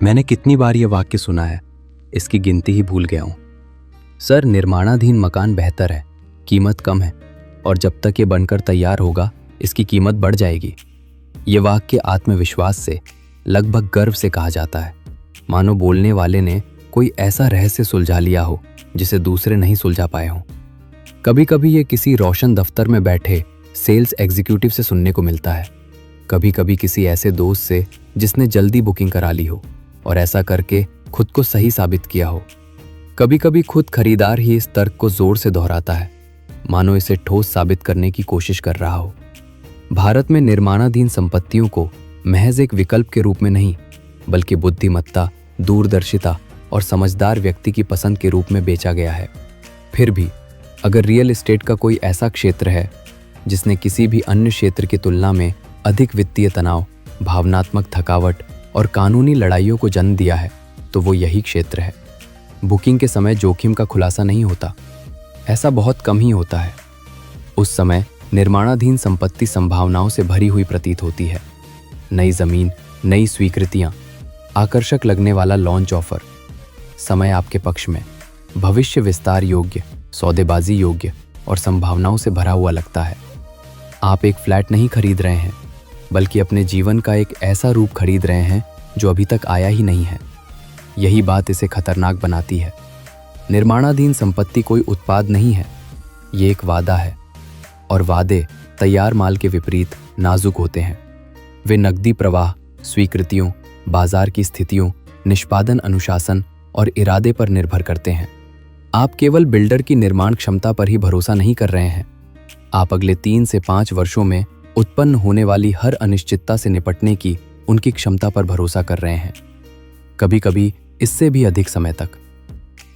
मैंने कितनी बार ये वाक्य सुना है, इसकी गिनती ही भूल गया हूं। सर, निर्माणाधीन मकान बेहतर है, कीमत कम है और जब तक ये बनकर तैयार होगा इसकी कीमत बढ़ जाएगी। ये वाक्य आत्मविश्वास से, लगभग गर्व से कहा जाता है, मानो बोलने वाले ने कोई ऐसा रहस्य सुलझा लिया हो जिसे दूसरे नहीं सुलझा पाए हों। कभी कभी ये किसी रोशन दफ्तर में बैठे सेल्स एग्जीक्यूटिव से सुनने को मिलता है, कभी कभी किसी ऐसे दोस्त से जिसने जल्दी बुकिंग करा ली हो और ऐसा करके खुद को सही साबित किया हो। कभी कभी खुद खरीदार ही इस तर्क को जोर से दोहराता है, मानो इसे ठोस साबित करने की कोशिश कर रहा हो। भारत में निर्माणाधीन संपत्तियों को महज एक विकल्प के रूप में नहीं, बल्कि बुद्धिमत्ता, दूरदर्शिता और समझदार व्यक्ति की पसंद के रूप में बेचा गया है। फिर भी अगर रियल एस्टेट का कोई ऐसा क्षेत्र है जिसने किसी भी अन्य क्षेत्र की तुलना में अधिक वित्तीय तनाव, भावनात्मक थकावट और कानूनी लड़ाइयों को जन्म दिया है, तो वो यही क्षेत्र है। बुकिंग के समय जोखिम का खुलासा नहीं होता, ऐसा बहुत कम ही होता है। उस समय निर्माणाधीन संपत्ति संभावनाओं से भरी हुई प्रतीत होती है। नई जमीन, नई स्वीकृतियां, आकर्षक लगने वाला लॉन्च ऑफर, समय आपके पक्ष में, भविष्य विस्तार योग्य, सौदेबाजी योग्य और संभावनाओं से भरा हुआ लगता है। आप एक फ्लैट नहीं खरीद रहे हैं, बल्कि अपने जीवन का एक ऐसा रूप खरीद रहे हैं जो अभी तक आया ही नहीं है। यही बात इसे खतरनाक बनाती है। निर्माणाधीन संपत्ति कोई उत्पाद नहीं है, ये एक वादा है, और वादे तैयार माल के विपरीत नाजुक होते हैं। वे नकदी प्रवाह, स्वीकृतियों, बाजार की स्थितियों, निष्पादन अनुशासन और इरादे पर निर्भर करते हैं। आप केवल बिल्डर की निर्माण क्षमता पर ही भरोसा नहीं कर रहे हैं, आप अगले 3 से 5 वर्षों में उत्पन्न होने वाली हर अनिश्चितता से निपटने की उनकी क्षमता पर भरोसा कर रहे हैं, कभी कभी इससे भी अधिक समय तक।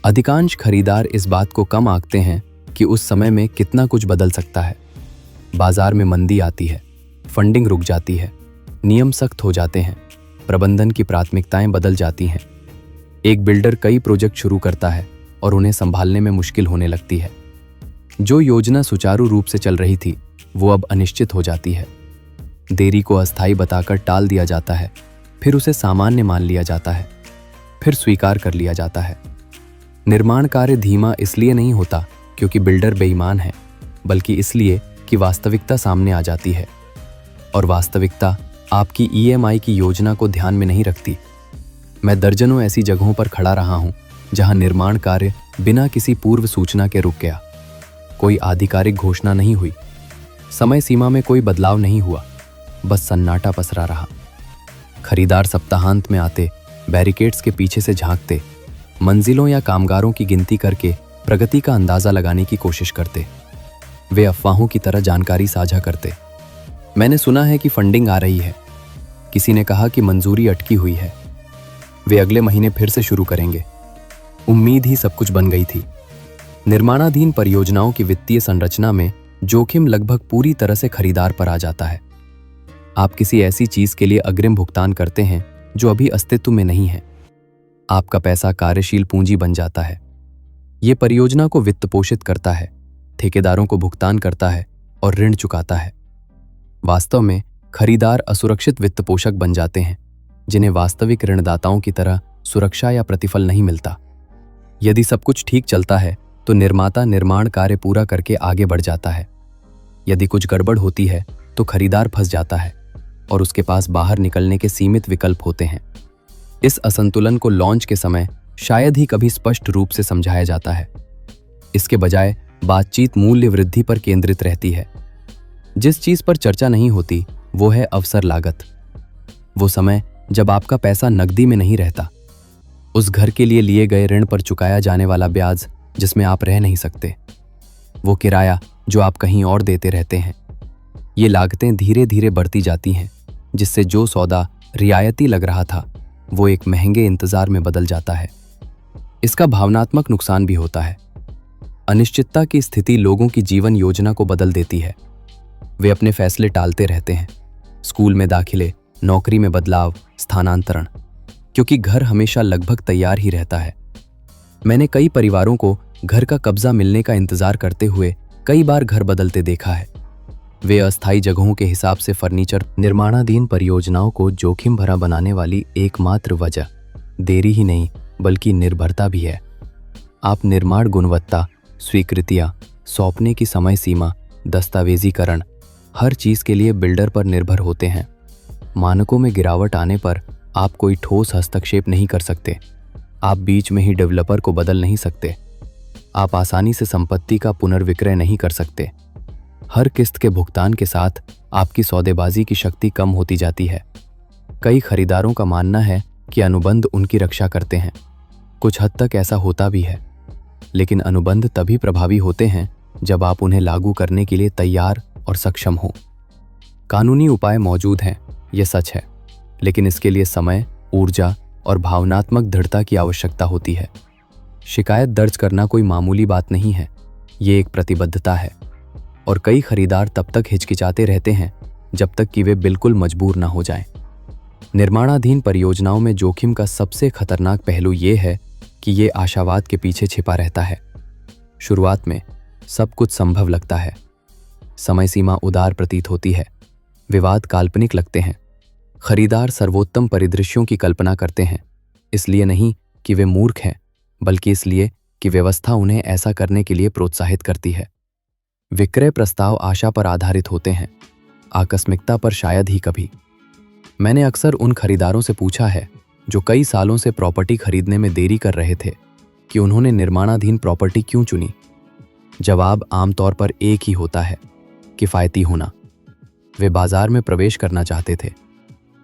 अधिकांश खरीदार इस बात को कम आंकते हैं कि उस समय में कितना कुछ बदल सकता है। बाजार में मंदी आती है, फंडिंग रुक जाती है, नियम सख्त हो जाते हैं, प्रबंधन की प्राथमिकताएं बदल जाती हैं। एक बिल्डर कई प्रोजेक्ट शुरू करता है और उन्हें संभालने में मुश्किल होने लगती है। जो योजना सुचारू रूप से चल रही थी वो अब अनिश्चित हो जाती है। देरी को अस्थायी बताकर टाल दिया जाता है, फिर उसे सामान्य मान लिया जाता है, फिर स्वीकार कर लिया जाता है। निर्माण कार्य धीमा इसलिए नहीं होता क्योंकि बिल्डर बेईमान है, बल्कि इसलिए कि वास्तविकता सामने आ जाती है, और वास्तविकता आपकी EMI की योजना को ध्यान में नहीं रखती। मैं दर्जनों ऐसी जगहों पर खड़ा रहा हूं जहां निर्माण कार्य बिना किसी पूर्व सूचना के रुक गया। कोई आधिकारिक घोषणा नहीं हुई, समय सीमा में कोई बदलाव नहीं हुआ, बस सन्नाटा पसरा रहा। खरीदार सप्ताहांत में आते, बैरिकेड्स के पीछे से झांकते, मंजिलों या कामगारों की गिनती करके प्रगति का अंदाजा लगाने की कोशिश करते। वे अफवाहों की तरह जानकारी साझा करते। मैंने सुना है कि फंडिंग आ रही है, किसी ने कहा कि मंजूरी अटकी हुई है, वे अगले महीने फिर से शुरू करेंगे। उम्मीद ही सब कुछ बन गई थी। निर्माणाधीन परियोजनाओं की वित्तीय संरचना में जोखिम लगभग पूरी तरह से खरीदार पर आ जाता है। आप किसी ऐसी चीज के लिए अग्रिम भुगतान करते हैं जो अभी अस्तित्व में नहीं है। आपका पैसा कार्यशील पूंजी बन जाता है। ये परियोजना को वित्त पोषित करता है, ठेकेदारों को भुगतान करता है और ऋण चुकाता है। वास्तव में खरीदार असुरक्षित वित्त पोषक बन जाते हैं, जिन्हें वास्तविक ऋणदाताओं की तरह सुरक्षा या प्रतिफल नहीं मिलता। यदि सब कुछ ठीक चलता है तो निर्माता निर्माण कार्य पूरा करके आगे बढ़ जाता है। यदि कुछ गड़बड़ होती है तो खरीदार फंस जाता है और उसके पास बाहर निकलने के सीमित विकल्प होते हैं। इस असंतुलन को लॉन्च के समय शायद ही कभी स्पष्ट रूप से समझाया जाता है। इसके बजाय बातचीत मूल्य वृद्धि पर केंद्रित रहती है। जिस चीज पर चर्चा नहीं होती वो है अवसर लागत। वो समय जब आपका पैसा नकदी में नहीं रहता, उस घर के लिए लिए गए ऋण पर चुकाया जाने वाला ब्याज जिसमें आप रह नहीं सकते, वो किराया जो आप कहीं और देते रहते हैं। ये लागतें धीरे धीरे बढ़ती जाती हैं, जिससे जो सौदा रियायती लग रहा था वो एक महंगे इंतजार में बदल जाता है। इसका भावनात्मक नुकसान भी होता है। अनिश्चितता की स्थिति लोगों की जीवन योजना को बदल देती है। वे अपने फैसले टालते रहते हैं, स्कूल में दाखिले, नौकरी में बदलाव, स्थानांतरण, क्योंकि घर हमेशा लगभग तैयार ही रहता है। मैंने कई परिवारों को घर का कब्जा मिलने का इंतजार करते हुए कई बार घर बदलते देखा है। वे अस्थायी जगहों के हिसाब से फर्नीचर। निर्माणाधीन परियोजनाओं को जोखिम भरा बनाने वाली एकमात्र वजह देरी ही नहीं बल्कि निर्भरता भी है। आप निर्माण गुणवत्ता, स्वीकृतियां, सौंपने की समय सीमा, दस्तावेजीकरण, हर चीज़ के लिए बिल्डर पर निर्भर होते हैं। मानकों में गिरावट आने पर आप कोई ठोस हस्तक्षेप नहीं कर सकते। आप बीच में ही डेवलपर को बदल नहीं सकते। आप आसानी से संपत्ति का पुनर्विक्रय नहीं कर सकते। हर किस्त के भुगतान के साथ आपकी सौदेबाजी की शक्ति कम होती जाती है। कई खरीदारों का मानना है कि अनुबंध उनकी रक्षा करते हैं। कुछ हद तक ऐसा होता भी है, लेकिन अनुबंध तभी प्रभावी होते हैं जब आप उन्हें लागू करने के लिए तैयार और सक्षम हो। कानूनी उपाय मौजूद हैं, यह सच है, लेकिन इसके लिए समय, ऊर्जा और भावनात्मक दृढ़ता की आवश्यकता होती है। शिकायत दर्ज करना कोई मामूली बात नहीं है, ये एक प्रतिबद्धता है, और कई खरीदार तब तक हिचकिचाते रहते हैं जब तक कि वे बिल्कुल मजबूर ना हो जाएं। निर्माणाधीन परियोजनाओं में जोखिम का सबसे खतरनाक पहलू ये है कि ये आशावाद के पीछे छिपा रहता है। शुरुआत में सब कुछ संभव लगता है, समय सीमा उदार प्रतीत होती है, विवाद काल्पनिक लगते हैं। खरीदार सर्वोत्तम परिदृश्यों की कल्पना करते हैं, इसलिए नहीं कि वे मूर्ख हैं, बल्कि इसलिए कि व्यवस्था उन्हें ऐसा करने के लिए प्रोत्साहित करती है। विक्रय प्रस्ताव आशा पर आधारित होते हैं, आकस्मिकता पर शायद ही कभी। मैंने अक्सर उन खरीदारों से पूछा है जो कई सालों से प्रॉपर्टी खरीदने में देरी कर रहे थे कि उन्होंने निर्माणाधीन प्रॉपर्टी क्यों चुनी। जवाब आमतौर पर एक ही होता है, किफ़ायती होना। वे बाजार में प्रवेश करना चाहते थे।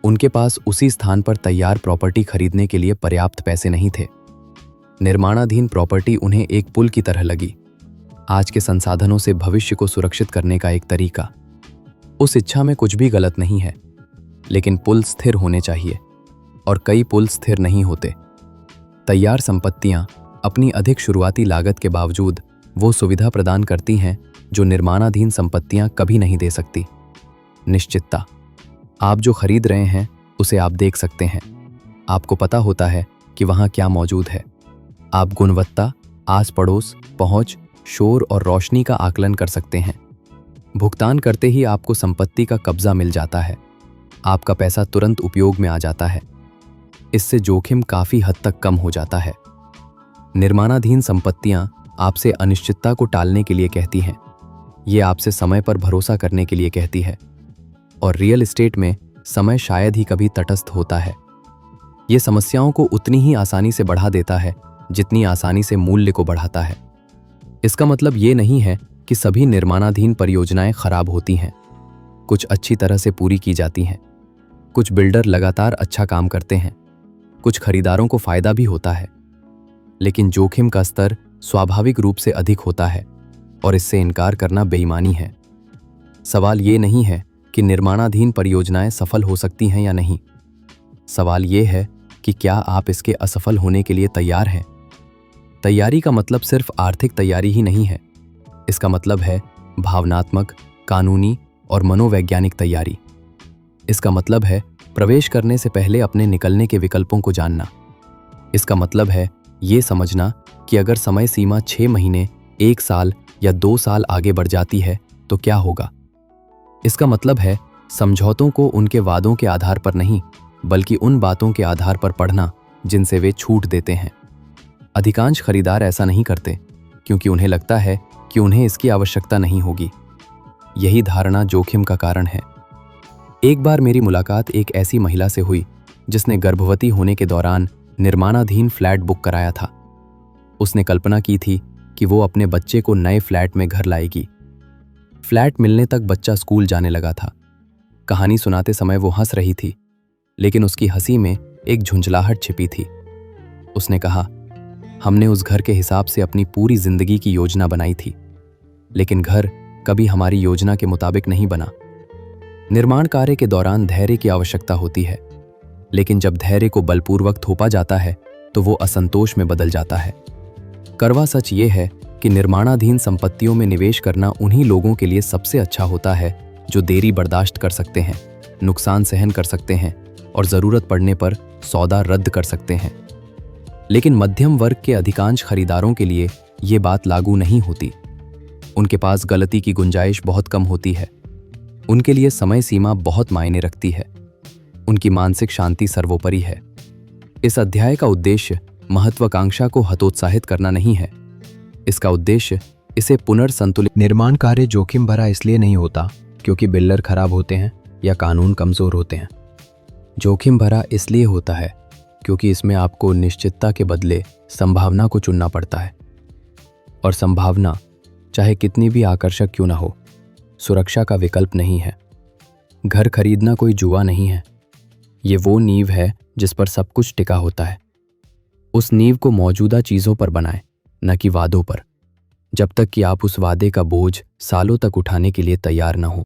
उनके पास उसी स्थान पर तैयार प्रॉपर्टी खरीदने के लिए पर्याप्त पैसे नहीं थे। निर्माणाधीन प्रॉपर्टी उन्हें एक पुल की तरह लगी, आज के संसाधनों से भविष्य को सुरक्षित करने का एक तरीका। उस इच्छा में कुछ भी गलत नहीं है, लेकिन पुल स्थिर होने चाहिए, और कई पुल स्थिर नहीं होते। तैयार संपत्तियां अपनी अधिक शुरुआती लागत के बावजूद वो सुविधा प्रदान करती हैं जो निर्माणाधीन संपत्तियां कभी नहीं दे सकती। निश्चितता। आप जो खरीद रहे हैं उसे आप देख सकते हैं। आपको पता होता है कि वहां क्या मौजूद है। आप गुणवत्ता, आस पड़ोस, पहुंच, शोर और रोशनी का आकलन कर सकते हैं। भुगतान करते ही आपको संपत्ति का कब्जा मिल जाता है। आपका पैसा तुरंत उपयोग में आ जाता है। इससे जोखिम काफी हद तक कम हो जाता है। निर्माणाधीन संपत्तियां आपसे अनिश्चितता को टालने के लिए कहती हैं। ये आपसे समय पर भरोसा करने के लिए कहती है, और रियल एस्टेट में समय शायद ही कभी तटस्थ होता है। ये समस्याओं को उतनी ही आसानी से बढ़ा देता है जितनी आसानी से मूल्य को बढ़ाता है। इसका मतलब ये नहीं है कि सभी निर्माणाधीन परियोजनाएं खराब होती हैं। कुछ अच्छी तरह से पूरी की जाती हैं, कुछ बिल्डर लगातार अच्छा काम करते हैं, कुछ खरीदारों को फायदा भी होता है, लेकिन जोखिम का स्तर स्वाभाविक रूप से अधिक होता है, और इससे इनकार करना बेईमानी है। सवाल ये नहीं है कि निर्माणाधीन परियोजनाएं सफल हो सकती हैं या नहीं। सवाल ये है कि क्या आप इसके असफल होने के लिए तैयार हैं। तैयारी का मतलब सिर्फ आर्थिक तैयारी ही नहीं है, इसका मतलब है भावनात्मक, कानूनी और मनोवैज्ञानिक तैयारी। इसका मतलब है प्रवेश करने से पहले अपने निकलने के विकल्पों को जानना। इसका मतलब है ये समझना कि अगर समय सीमा 6 महीने, 1 साल या 2 साल आगे बढ़ जाती है तो क्या होगा। इसका मतलब है समझौतों को उनके वादों के आधार पर नहीं, बल्कि उन बातों के आधार पर पढ़ना जिनसे वे छूट देते हैं। अधिकांश खरीदार ऐसा नहीं करते क्योंकि उन्हें लगता है कि उन्हें इसकी आवश्यकता नहीं होगी। यही धारणा जोखिम का कारण है। एक बार मेरी मुलाकात एक ऐसी महिला से हुई जिसने गर्भवती होने के दौरान निर्माणाधीन फ्लैट बुक कराया था। उसने कल्पना की थी कि वो अपने बच्चे को नए फ्लैट में घर लाएगी। फ्लैट मिलने तक बच्चा स्कूल जाने लगा था। कहानी सुनाते समय वो हंस रही थी, लेकिन उसकी हंसी में एक झुंझलाहट छिपी थी। उसने कहा, हमने उस घर के हिसाब से अपनी पूरी जिंदगी की योजना बनाई थी, लेकिन घर कभी हमारी योजना के मुताबिक नहीं बना। निर्माण कार्य के दौरान धैर्य की आवश्यकता होती है, लेकिन जब धैर्य को बलपूर्वक थोपा जाता है तो वो असंतोष में बदल जाता है। कड़वा सच ये है कि निर्माणाधीन संपत्तियों में निवेश करना उन्हीं लोगों के लिए सबसे अच्छा होता है जो देरी बर्दाश्त कर सकते हैं, नुकसान सहन कर सकते हैं और ज़रूरत पड़ने पर सौदा रद्द कर सकते हैं। लेकिन मध्यम वर्ग के अधिकांश खरीदारों के लिए ये बात लागू नहीं होती। उनके पास गलती की गुंजाइश बहुत कम होती है। उनके लिए समय सीमा बहुत मायने रखती है। उनकी मानसिक शांति सर्वोपरि है। इस अध्याय का उद्देश्य महत्वाकांक्षा को हतोत्साहित करना नहीं है। इसका उद्देश्य इसे पुनर्संतुलित। निर्माण कार्य जोखिम भरा इसलिए नहीं होता क्योंकि बिल्डर खराब होते हैं या कानून कमजोर होते हैं। जोखिम भरा इसलिए होता है क्योंकि इसमें आपको निश्चितता के बदले संभावना को चुनना पड़ता है, और संभावना चाहे कितनी भी आकर्षक क्यों ना हो, सुरक्षा का विकल्प नहीं है। घर खरीदना कोई जुआ नहीं है, ये वो नींव है जिस पर सब कुछ टिका होता है। उस नींव को मौजूदा चीजों पर बनाएं, न कि वादों पर, जब तक कि आप उस वादे का बोझ सालों तक उठाने के लिए तैयार न हो।